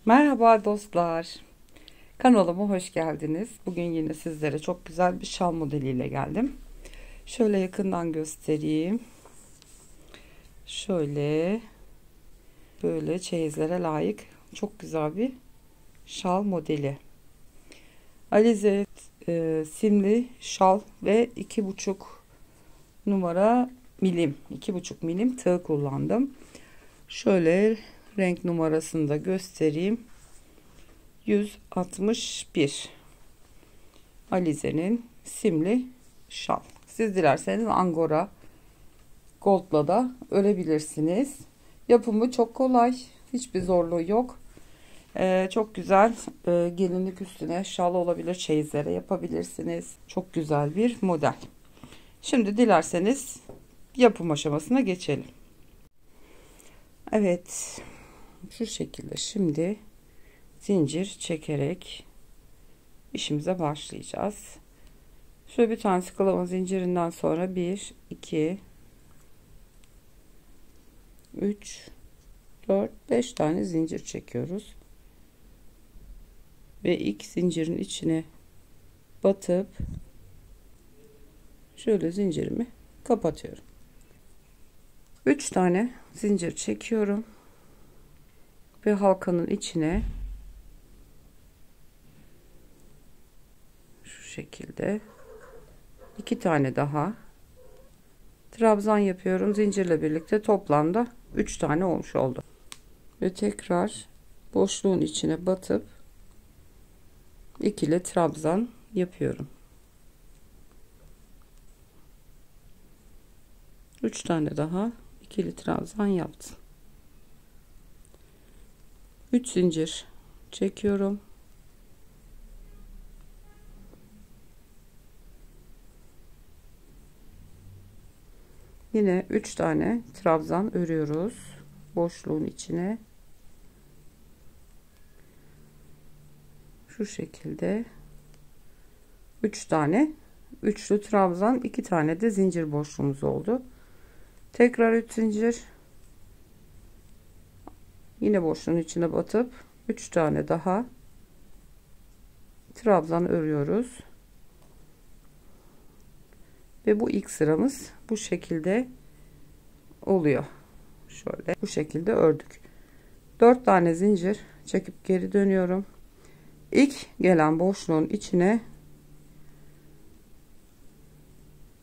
Merhaba dostlar. Kanalıma hoş geldiniz. Bugün yine sizlere çok güzel bir şal modeliyle geldim. Şöyle yakından göstereyim. Şöyle böyle çeyizlere layık çok güzel bir şal modeli. Alize simli şal ve 2,5 numara milim 2,5 milim tığ kullandım. Şöyle renk numarasını da göstereyim. 161 Alize'nin simli şal. Siz dilerseniz Angora Gold'la da örebilirsiniz. Yapımı çok kolay. Hiçbir zorluğu yok. Çok güzel gelinlik üstüne şal olabilir. Çeyizlere yapabilirsiniz. Çok güzel bir model. Şimdi dilerseniz yapım aşamasına geçelim. Evet. Şu şekilde şimdi zincir çekerek işimize başlayacağız. Şöyle bir tane sıkılama zincirinden sonra 1 2 3 4 5 tane zincir çekiyoruz ve ilk zincirin içine batıp şöyle zincirimi kapatıyorum. 3 tane zincir çekiyorum ve halkanın içine şu şekilde 2 tane daha trabzan yapıyorum. Zincirle birlikte toplamda 3 tane olmuş oldu. Ve tekrar boşluğun içine batıp ikili trabzan yapıyorum. 3 tane daha ikili trabzan yaptım. 3 zincir çekiyorum. Yine 3 tane trabzan örüyoruz boşluğun içine. Şu şekilde 3 tane üçlü trabzan, 2 tane de zincir boşluğumuz oldu. Tekrar 3 zincir, yine boşluğun içine batıp 3 tane daha trabzan örüyoruz ve bu ilk sıramız bu şekilde oluyor. Şöyle bu şekilde ördük. 4 tane zincir çekip geri dönüyorum. İlk gelen boşluğun içine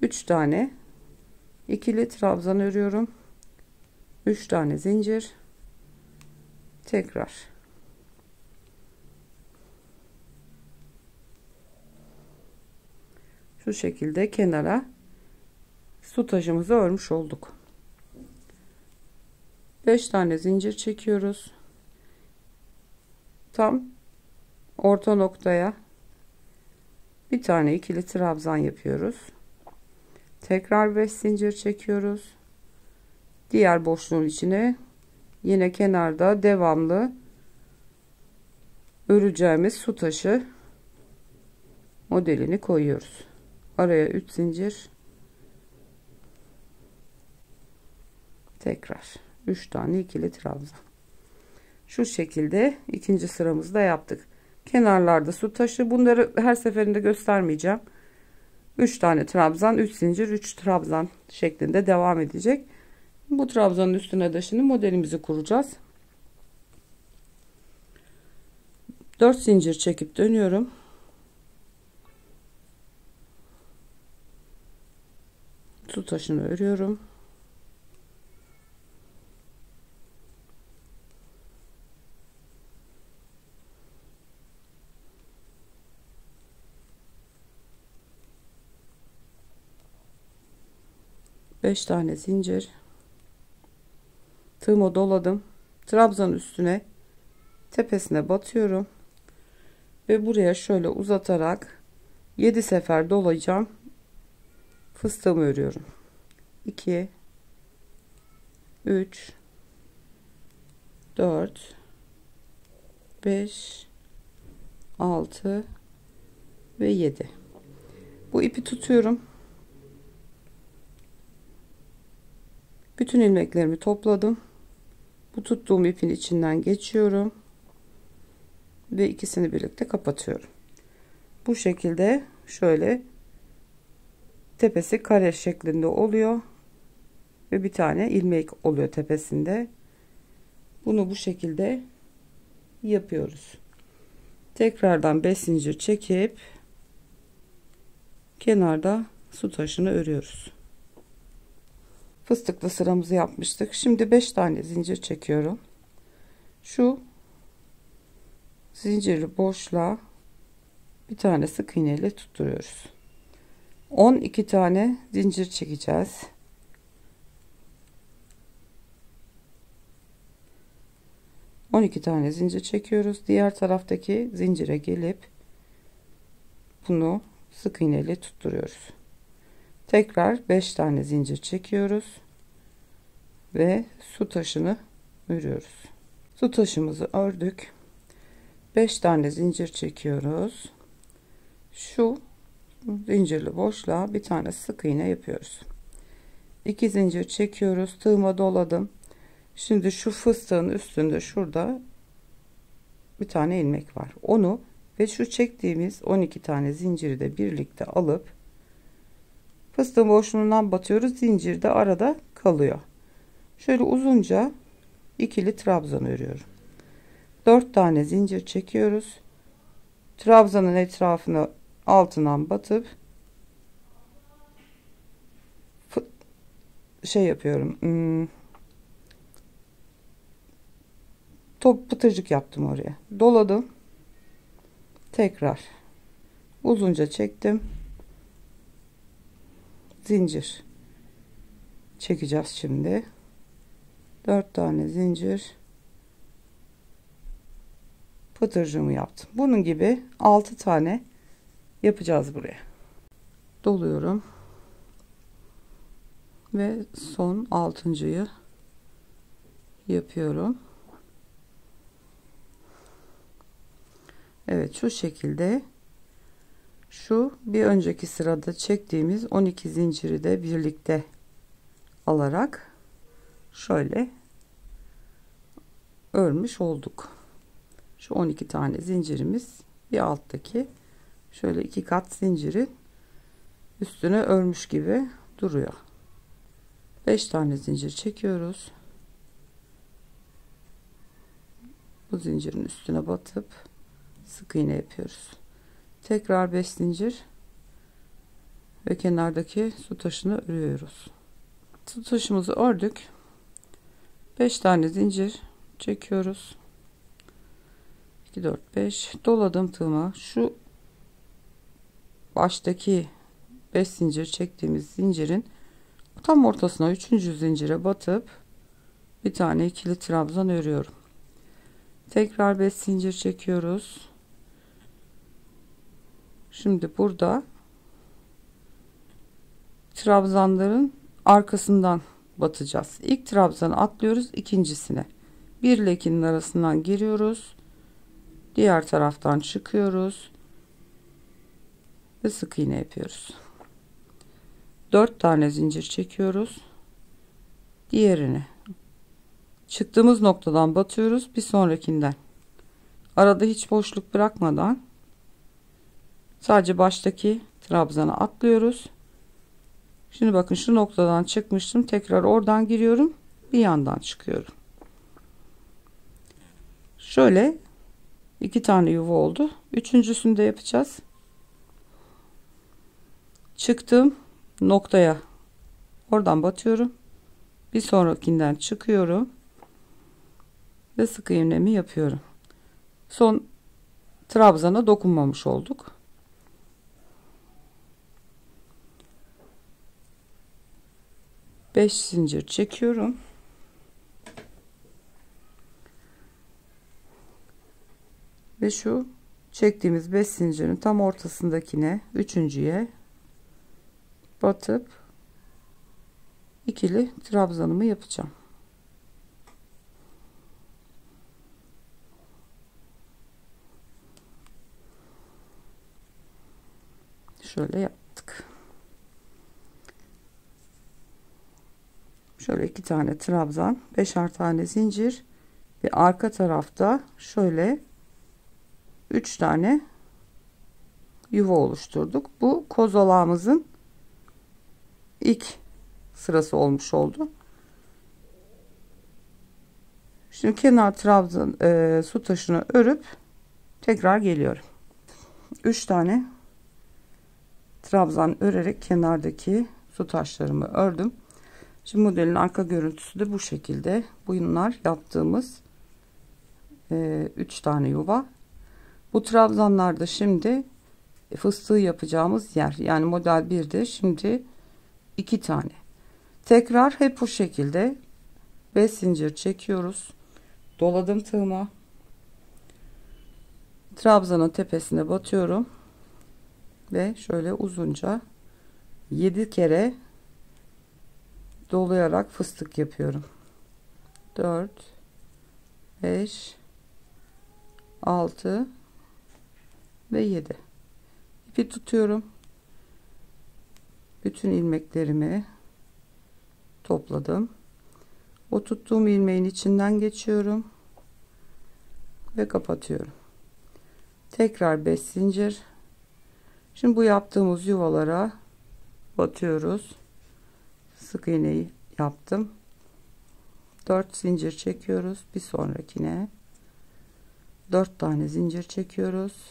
3 tane ikili trabzan örüyorum. 3 tane zincir, tekrar şu şekilde kenara su taşımızı örmüş olduk. 5 tane zincir çekiyoruz. Tam orta noktaya bir tane ikili trabzan yapıyoruz. Tekrar 5 zincir çekiyoruz. Diğer boşluğun içine yine kenarda devamlı öreceğimiz su taşı modelini koyuyoruz. Araya 3 zincir, tekrar 3 tane ikili trabzan. Şu şekilde ikinci sıramızı da yaptık. Kenarlarda su taşı, bunları her seferinde göstermeyeceğim. 3 tane trabzan, 3 zincir, 3 trabzan şeklinde devam edecek. Bu trabzanın üstüne de şimdi modelimizi kuracağız. 4 zincir çekip dönüyorum. Su taşını örüyorum. Beş tane zincir, tığımı doladım, trabzan üstüne tepesine batıyorum ve buraya şöyle uzatarak 7 sefer dolayacağım. Fıstığımı örüyorum. 2 3 4 5 6 ve 7. Bu ipi tutuyorum. Bütün ilmeklerimi topladım. Bu tuttuğum ipin içinden geçiyorum. ve ikisini birlikte kapatıyorum. Bu şekilde şöyle tepesi kare şeklinde oluyor ve bir tane ilmek oluyor tepesinde. Bunu bu şekilde yapıyoruz. Tekrardan 5 zincir çekip kenarda su taşını örüyoruz. Fıstıklı sıramızı yapmıştık. Şimdi 5 tane zincir çekiyorum. Şu zincirli boşluğa bir tane sık iğne ile tutturuyoruz. 12 tane zincir çekeceğiz. On iki tane zincir çekiyoruz. Diğer taraftaki zincire gelip bunu sık iğne ile tutturuyoruz. Tekrar 5 tane zincir çekiyoruz ve su taşını örüyoruz. Su taşımızı ördük. 5 tane zincir çekiyoruz. Şu zincirli boşluğa bir tane sık iğne yapıyoruz. 2 zincir çekiyoruz. Tığıma doladım. Şimdi şu fıstığın üstünde şurada bir tane ilmek var. Onu ve şu çektiğimiz 12 tane zinciri de birlikte alıp fıstığın boşluğundan batıyoruz. Zincir de arada kalıyor. Şöyle uzunca ikili trabzan örüyorum. 4 tane zincir çekiyoruz. Trabzanın etrafına altından batıp şey yapıyorum. Top pıtırcık yaptım oraya. Doladım. Tekrar uzunca çektim. Zincir çekeceğiz şimdi. 4 tane zincir pıtırcığımı yaptım. Bunun gibi 6 tane yapacağız buraya. Doluyorum. Ve son 6.'yı yapıyorum. Evet, şu şekilde şu bir önceki sırada çektiğimiz 12 zinciri de birlikte alarak şöyle örmüş olduk. Şu 12 tane zincirimiz bir alttaki şöyle 2 kat zinciri üstüne örmüş gibi duruyor. 5 tane zincir çekiyoruz. Bu zincirin üstüne batıp sık iğne yapıyoruz. Tekrar 5 zincir ve kenardaki su taşını örüyoruz. Su taşımızı ördük. 5 tane zincir çekiyoruz. 2 4 5 doladım tığıma. Şu baştaki 5 zincir çektiğimiz zincirin tam ortasına 3. zincire batıp bir tane ikili trabzan örüyorum. Tekrar 5 zincir çekiyoruz. Şimdi burada trabzanların arkasından batacağız. İlk trabzanı atlıyoruz, ikincisine 1 ile 2'nin arasından giriyoruz, diğer taraftan çıkıyoruz ve sık iğne yapıyoruz. 4 tane zincir çekiyoruz, diğerine çıktığımız noktadan batıyoruz, bir sonrakinden arada hiç boşluk bırakmadan sadece baştaki trabzana atlıyoruz. Şimdi bakın şu noktadan çıkmıştım, tekrar oradan giriyorum, bir yandan çıkıyorum. Şöyle 2 tane yuva oldu. Üçüncüsünü de yapacağız. Çıktım noktaya, oradan batıyorum, bir sonrakinden çıkıyorum ve sık iğnemi yapıyorum. Son trabzana dokunmamış olduk. Beş zincir çekiyorum. Ve şu çektiğimiz 5 zincirin tam ortasındakine, üçüncüye batıp ikili trabzanımı yapacağım. Şöyle yaptık. Şöyle 2 tane trabzan, 5'er tane zincir ve arka tarafta şöyle 3 tane yuva oluşturduk. Bu kozalağımızın ilk sırası olmuş oldu. Şimdi kenar trabzan su taşını örüp tekrar geliyorum. 3 tane trabzan örerek kenardaki su taşlarımı ördüm. Şimdi modelin arka görüntüsü de bu şekilde. Bunlar yaptığımız 3 tane yuva. Bu trabzanlarda şimdi fıstığı yapacağımız yer. Yani model 1'de şimdi 2 tane. Tekrar hep bu şekilde 5 zincir çekiyoruz. Doladım tığıma. Trabzanın tepesine batıyorum. Ve şöyle uzunca 7 kere dolayarak fıstık yapıyorum. 4 5 6 ve 7. İpi tutuyorum. Bütün ilmeklerimi topladım. O tuttuğum ilmeğin içinden geçiyorum ve kapatıyorum. Tekrar 5 zincir. Şimdi bu yaptığımız yuvalara batıyoruz. Sık iğneyi yaptım. 4 zincir çekiyoruz. Bir sonrakine 4 tane zincir çekiyoruz.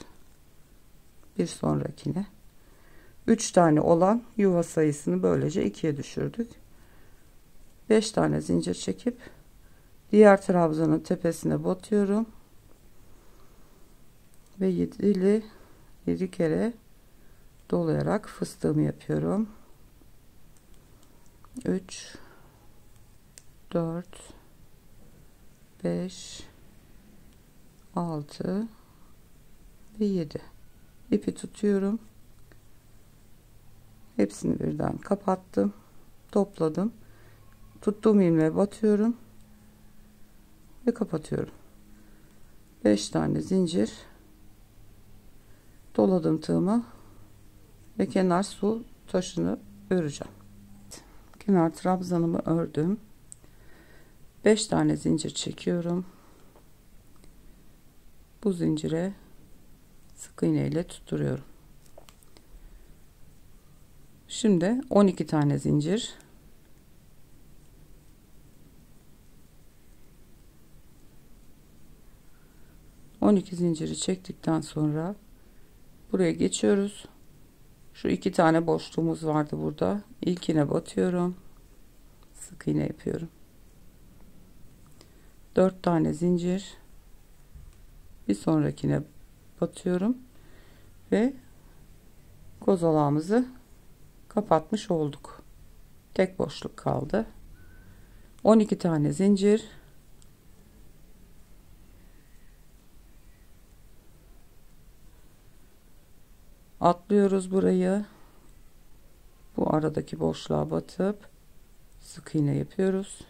Bir sonrakine 3 tane olan yuva sayısını böylece 2'ye düşürdük. 5 tane zincir çekip diğer trabzanın tepesine batıyorum ve 7 kere dolayarak fıstığımı yapıyorum. 3 4 5 6 ve 7. İpi tutuyorum. Hepsini birden kapattım. Topladım. Tuttuğum ilmeğe batıyorum ve kapatıyorum. 5 tane zincir doladım tığıma ve kenar su taşını öreceğim. Kenar trabzanımı ördüm. 5 tane zincir çekiyorum. Bu zincire sık iğne ile tutturuyorum. Şimdi 12 tane zincir, zinciri çektikten sonra buraya geçiyoruz. Şu 2 tane boşluğumuz vardı burada. İlkine batıyorum. Sık iğne yapıyorum. 4 tane zincir. Bir sonrakine batıyorum ve kozalağımızı kapatmış olduk. Tek boşluk kaldı. 12 tane zincir. Atlıyoruz burayı. Bu aradaki boşluğa batıp sık iğne yapıyoruz.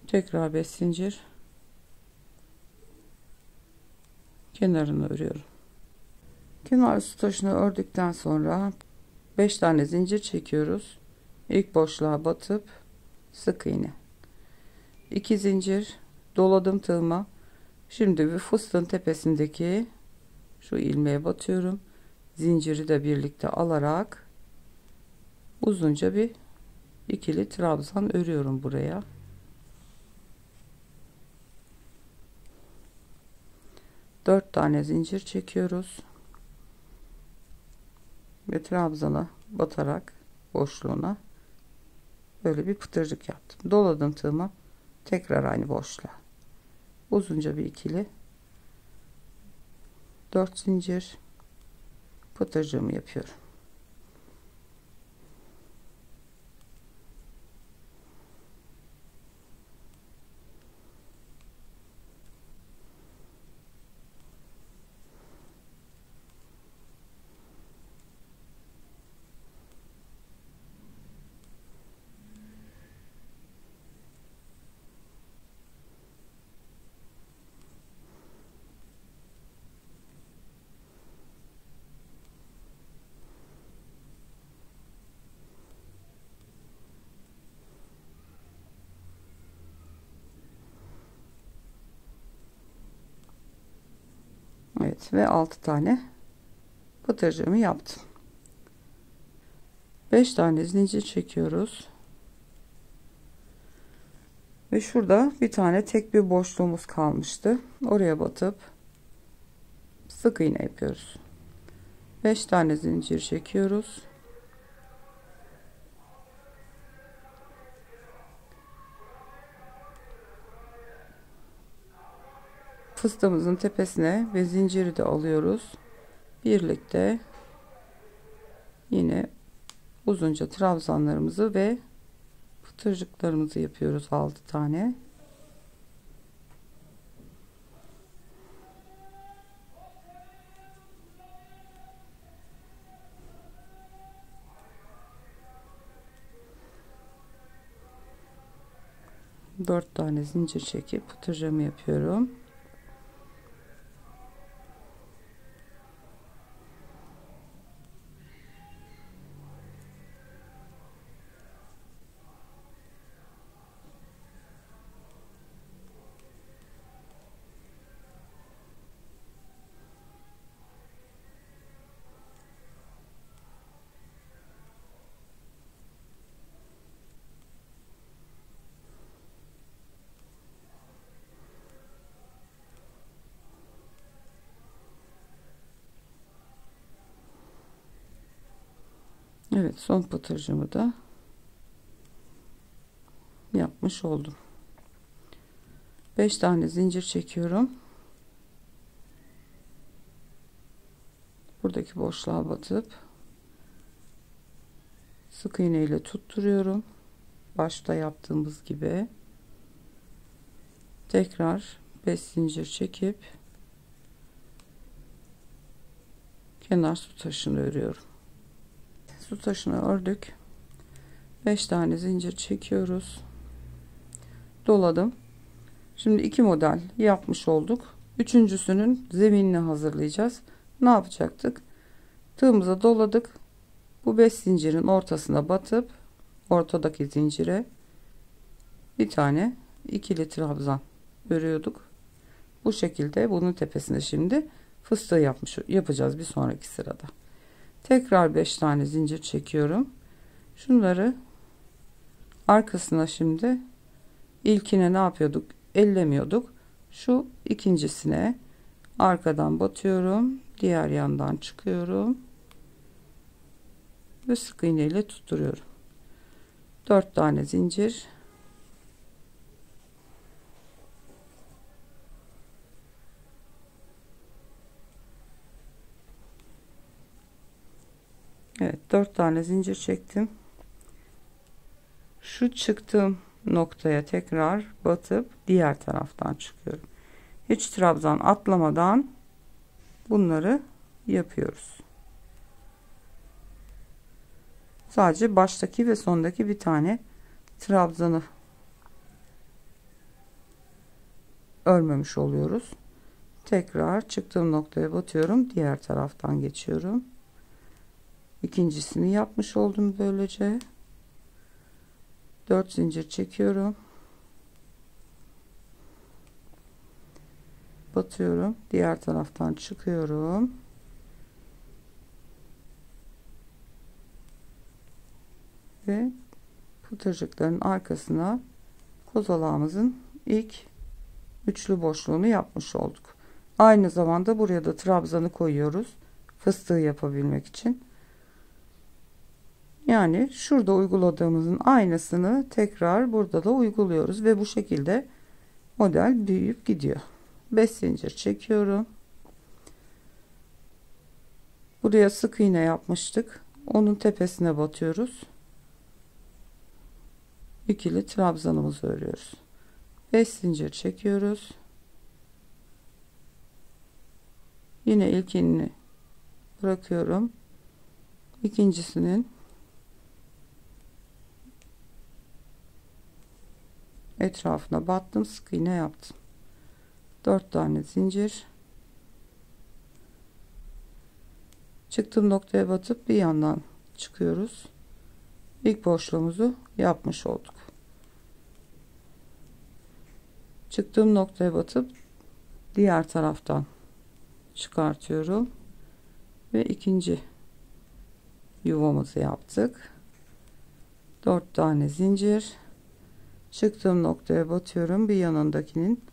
Tekrar 5 zincir. Kenarını örüyorum. Kenar su taşını ördükten sonra 5 tane zincir çekiyoruz. İlk boşluğa batıp sık iğne. 2 zincir doladım tığıma. Şimdi bir fıstığın tepesindeki şu ilmeğe batıyorum. Zinciri de birlikte alarak uzunca bir ikili trabzan örüyorum buraya. Dört tane zincir çekiyoruz ve trabzana batarak boşluğuna böyle bir pıtırcık yaptım. Doladım tığıma, tekrar aynı boşluğa uzunca bir ikili 4 zincir pıtırcığımı yapıyorum. Evet, ve 6 tane pıtırcığımı yaptım. 5 tane zincir çekiyoruz. Ve şurada bir tane tek bir boşluğumuz kalmıştı. Oraya batıp sık iğne yapıyoruz. 5 tane zincir çekiyoruz. Fıstığımızın tepesine ve zinciri de alıyoruz. Birlikte yine uzunca trabzanlarımızı ve pıtırcıklarımızı yapıyoruz 6 tane. Dört tane zincir çekip pıtırcığımı yapıyorum. Evet, son pıtırcığımı da yapmış oldum. 5 tane zincir çekiyorum. Buradaki boşluğa batıp sık iğne ile tutturuyorum. Başta yaptığımız gibi. Tekrar 5 zincir çekip kenar su taşını örüyorum. Su taşını ördük. 5 tane zincir çekiyoruz. Doladım. Şimdi 2 model yapmış olduk. Üçüncüsünün zeminini hazırlayacağız. Ne yapacaktık? Tığımıza doladık. Bu 5 zincirin ortasına batıp ortadaki zincire bir tane ikili trabzan örüyorduk. Bu şekilde bunun tepesinde şimdi fıstığı yapacağız bir sonraki sırada. Tekrar 5 tane zincir çekiyorum. Şunları arkasına şimdi ilkine ne yapıyorduk? Ellemiyorduk. Şu ikincisine arkadan batıyorum. Diğer yandan çıkıyorum. Ve sık iğne ile tutturuyorum. 4 tane zincir. Evet, 4 tane zincir çektim. Şu çıktığım noktaya tekrar batıp diğer taraftan çıkıyorum. Hiç trabzan atlamadan bunları yapıyoruz. Sadece baştaki ve sondaki bir tane trabzanı örmemiş oluyoruz. Tekrar çıktığım noktaya batıyorum. Diğer taraftan geçiyorum. İkincisini yapmış oldum böylece. 4 zincir çekiyorum. Batıyorum. Diğer taraftan çıkıyorum. Ve pıtırcıkların arkasına kozalağımızın ilk üçlü boşluğunu yapmış olduk. Aynı zamanda buraya da trabzanı koyuyoruz. Fıstığı yapabilmek için. Yani şurada uyguladığımızın aynısını tekrar burada da uyguluyoruz ve bu şekilde model büyüyüp gidiyor. 5 zincir çekiyorum. Buraya sık iğne yapmıştık. Onun tepesine batıyoruz. İkili trabzanımızı örüyoruz. 5 zincir çekiyoruz. Yine ilkini bırakıyorum. İkincisinin etrafına battım, sık iğne yaptım. 4 tane zincir. Çıktığım noktaya batıp bir yandan çıkıyoruz. İlk boşluğumuzu yapmış olduk. Çıktığım noktaya batıp diğer taraftan çıkartıyorum ve ikinci yuvamızı yaptık. 4 tane zincir, çıktığım noktaya batıyorum, bir yanındakinin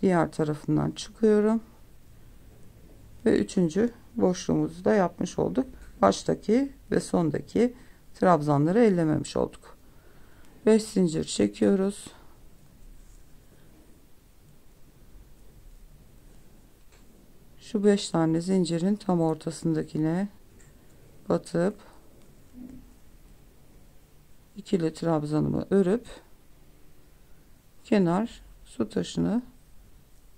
diğer tarafından çıkıyorum ve üçüncü boşluğumuzu da yapmış olduk. Baştaki ve sondaki trabzanları ellememiş olduk. 5 zincir çekiyoruz. Şu 5 tane zincirin tam ortasındakine batıp ikili trabzanımı örüp kenar su taşını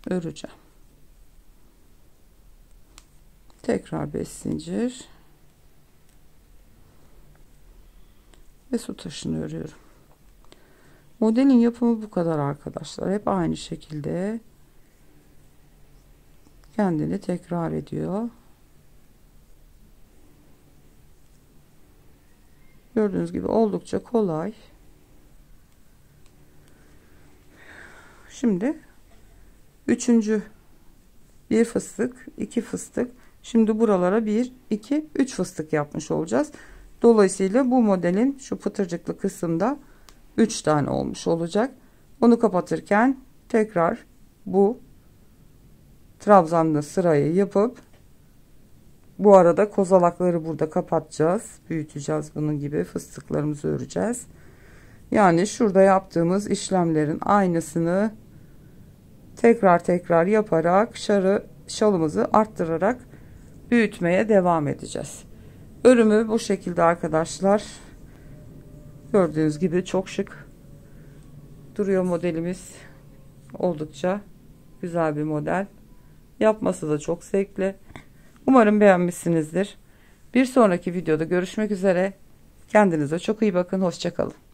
öreceğim. Tekrar 5 zincir ve su taşını örüyorum. Modelin yapımı bu kadar arkadaşlar. Hep aynı şekilde kendini tekrar ediyor. Gördüğünüz gibi oldukça kolay. Şimdi üçüncü, bir fıstık, iki fıstık. Şimdi buralara 1 2 3 fıstık yapmış olacağız. Dolayısıyla bu modelin şu pıtırcıklı kısımda 3 tane olmuş olacak. Bunu kapatırken tekrar bu trabzanlı sırayı yapıp bu arada kozalakları burada kapatacağız, büyüteceğiz, bunun gibi fıstıklarımızı öreceğiz. Yani şurada yaptığımız işlemlerin aynısını tekrar yaparak şalımızı arttırarak büyütmeye devam edeceğiz. Örümü bu şekilde arkadaşlar. Gördüğünüz gibi çok şık duruyor modelimiz. Oldukça güzel bir model. Yapması da çok zevkli. Umarım beğenmişsinizdir. Bir sonraki videoda görüşmek üzere. Kendinize çok iyi bakın. Hoşça kalın.